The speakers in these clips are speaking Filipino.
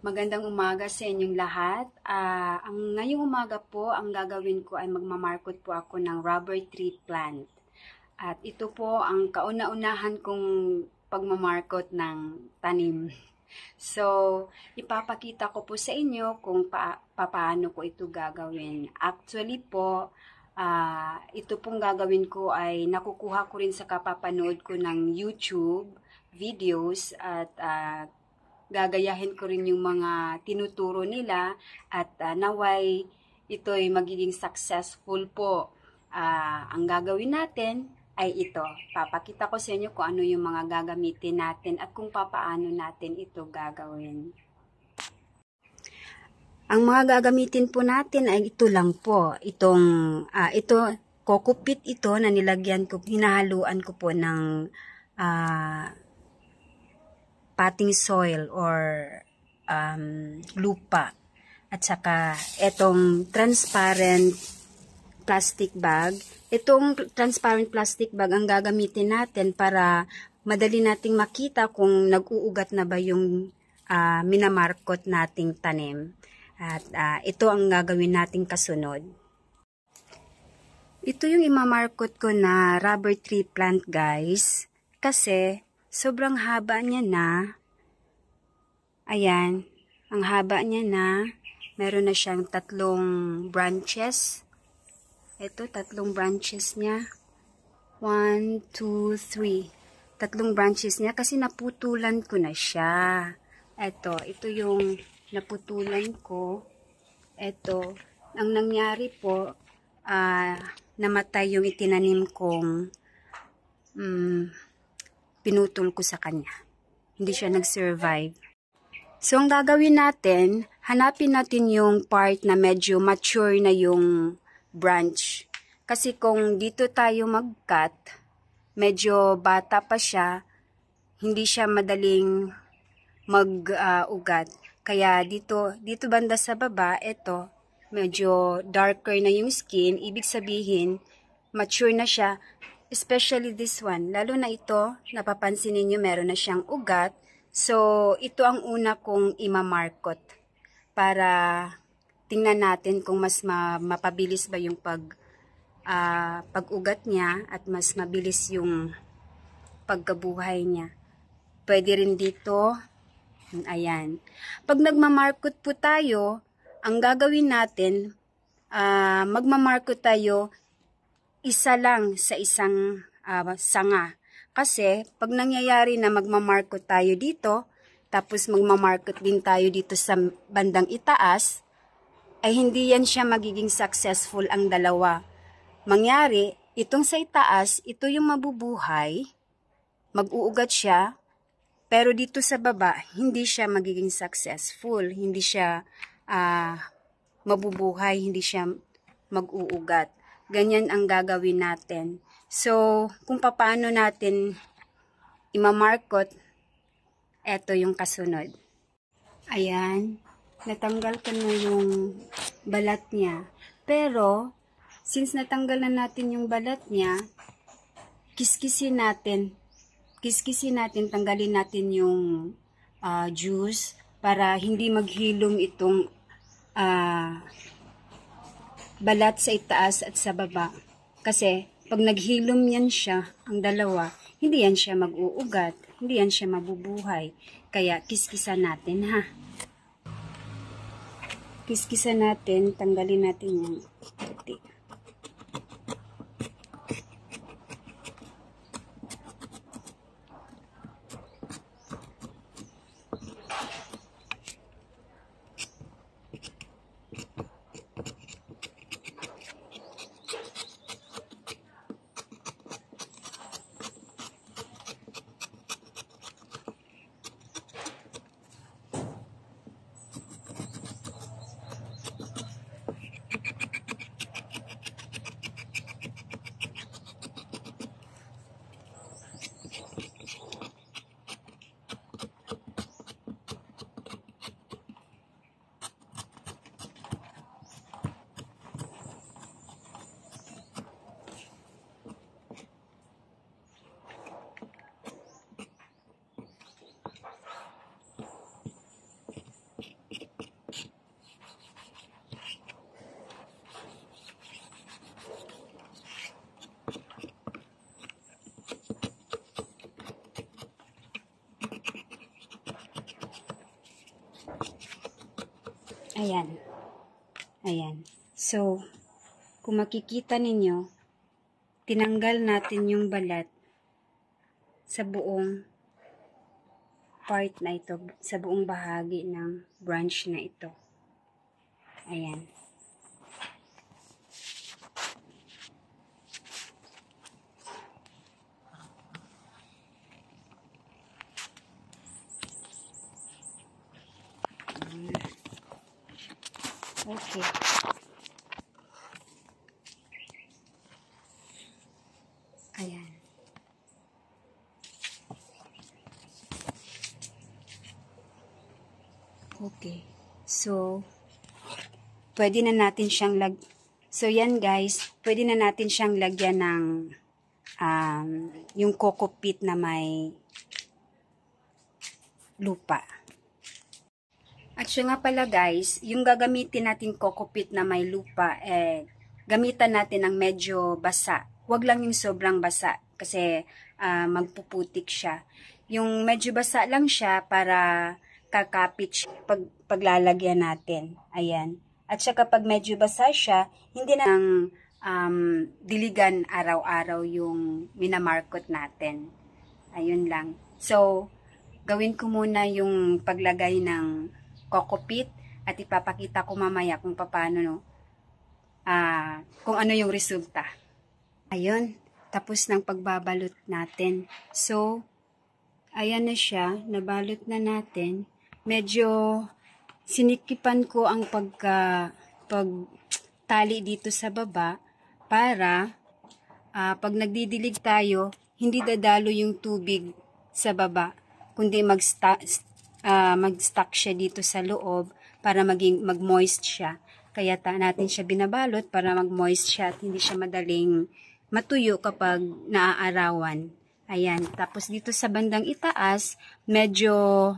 Magandang umaga sa inyong lahat. Ngayong umaga po, ang gagawin ko ay magmamarkot po ako ng rubber tree plant. At ito po ang kauna-unahan kong pagmamarkot ng tanim. So, ipapakita ko po sa inyo kung paano ko ito gagawin. Actually po, ito pong gagawin ko ay nakukuha ko rin sa kapapanood ko ng YouTube videos at gagayahin ko rin yung mga tinuturo nila at naway ito'y magiging successful po. Ang gagawin natin ay ito. Papakita ko sa inyo kung ano yung mga gagamitin natin at kung papaano natin ito gagawin. Ang mga gagamitin po natin ay ito lang po. Ito, kokupit ito na nilagyan ko, hinahaluan ko po ng potting soil or lupa. At saka itong transparent plastic bag. Itong transparent plastic bag ang gagamitin natin para madali nating makita kung nag-uugat na ba yung minamarkot nating tanim. At ito ang gagawin nating kasunod. Ito yung imamarkot ko na rubber tree plant, guys. Kasi sobrang haba niya na. Ayan, ang haba niya na. Meron na siyang 3 branches. Ito, 3 branches niya. 1, 2, 3. 3 branches niya kasi naputulan ko na siya. Ito yung naputulan ko. Ito, ang nangyari po, namatay yung itinanim kong pinutol ko sa kanya. Hindi siya nag-survive. So, ang gagawin natin, hanapin natin yung part na medyo mature na yung branch. Kasi kung dito tayo mag-cut, medyo bata pa siya, hindi siya madaling mag-ugat. Kaya dito banda sa baba, ito, medyo darker na yung skin, ibig sabihin, mature na siya, especially this one. Lalo na ito, napapansin niyo meron na siyang ugat. So, ito ang una kong imamarkot para tingnan natin kung mas mapabilis ba yung pag-ugat niya at mas mabilis yung pagkabuhay niya. Pwede rin dito. Ayan. Pag nagmamarkot po tayo, ang gagawin natin, magmamarkot tayo isa lang sa isang sanga. Kasi, pag nangyayari na magmamarkot tayo dito, tapos magmamarkot din tayo dito sa bandang itaas, ay hindi yan siya magiging successful ang dalawa. Mangyari, itong sa itaas, ito yung mabubuhay, mag-uugat siya, pero dito sa baba, hindi siya magiging successful, hindi siya mabubuhay, hindi siya mag-uugat. Ganyan ang gagawin natin. So, kung paano natin imamarkot, eto yung kasunod. Ayan, natanggal ko na yung balat niya. Pero, since natanggal na natin yung balat niya, kiskisin natin, tanggalin natin yung juice para hindi maghilom itong balat sa itaas at sa baba. Kasi, pag naghilom yan siya, ang dalawa, hindi yan siya mag-uugat, hindi yan siya mabubuhay. Kaya, kiskisan natin, ha. Kiskisan natin, tanggalin natin yung puti. Ayan. Ayan. So, kung makikita ninyo, tinanggal natin yung balat sa buong part na ito, sa buong bahagi ng branch na ito. Ayan. Okay. Ayan. Okay. So, pwede na natin siyang So, yan guys, pwede na natin siyang lagyan ng yung coco peat na may lupa. At siya nga pala guys, yung gagamitin natin coco peat na may lupa, gamitan natin ng medyo basa. Huwag lang yung sobrang basa kasi magpuputik siya. Yung medyo basa lang siya para kakapit siya paglalagyan natin. Ayan. At siya kapag medyo basa siya, hindi na diligan araw-araw yung minamarkot natin. Ayun lang. So, gawin ko muna yung paglagay ng coco peat at ipapakita ko mamaya kung paano kung ano yung resulta. Ayun, tapos ng pagbabalot natin. So, ayan na siya, nabalot na natin. Medyo sinikipan ko ang pagtali dito sa baba para pag nagdidilig tayo, hindi dadalo yung tubig sa baba, kundi mag-stuck siya dito sa loob para mag-moist siya. Kaya natin siya binabalot para mag-moist siya at hindi siya madaling matuyo kapag naaarawan. Ayan. Tapos dito sa bandang itaas, medyo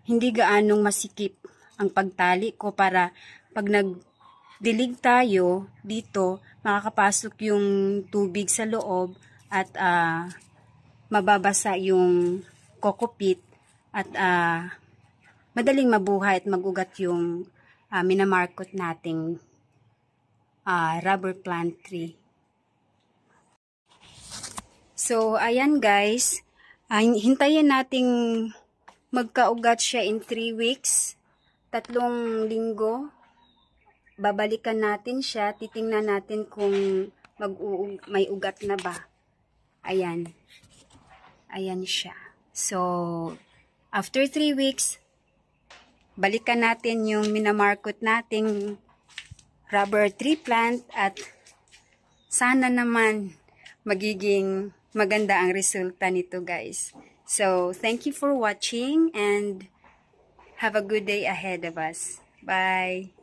hindi gaanong masikip ang pagtali ko para pag nagdilig tayo dito, makakapasok yung tubig sa loob at mababasa yung coco peat at madaling mabuhay at magugat yung minamarkot nating rubber plant tree. So, ayan guys, hintayin nating magkaugat siya in 3 weeks, 3 linggo. Babalikan natin siya, titingnan natin kung may ugat na ba. Ayan. Ayan siya. So, after 3 weeks, balikan natin yung minamarkot nating rubber tree plant at sana naman magiging maganda ang resulta nito guys. So, thank you for watching and have a good day ahead of us. Bye!